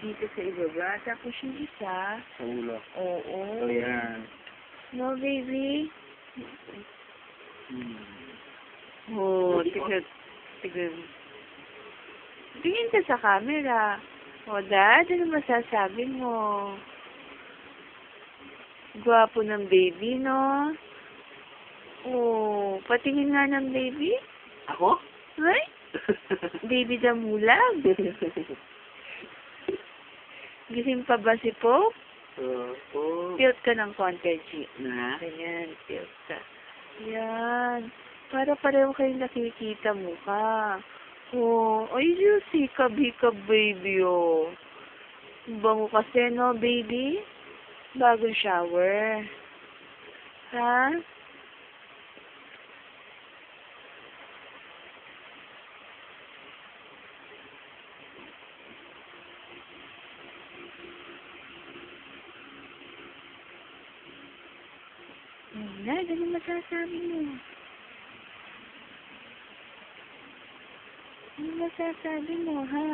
dito sa ibaba. Tapos yung isa, Sa ulo. oo. So, yan. No, baby? Hmm. Oh, tignan. Tingin ka sa camera. O, Dad, ano masasabi mo? Gwapo ng baby, no? Oh, patingin nga ng baby. Ako? Ay, baby damulag. Gising pa ba si Pope? Oo. Tilt ka ng konti, G. Na? Ganyan, tilt ka. Yan. Para pareho kayong nakikita mukha. Oh, ay, Diyos, hikab-hikab, baby, oh. Bango kasi, no, baby? Bagong shower. Ha? Dad, ano masasabi mo? Ano masasabi mo, ha?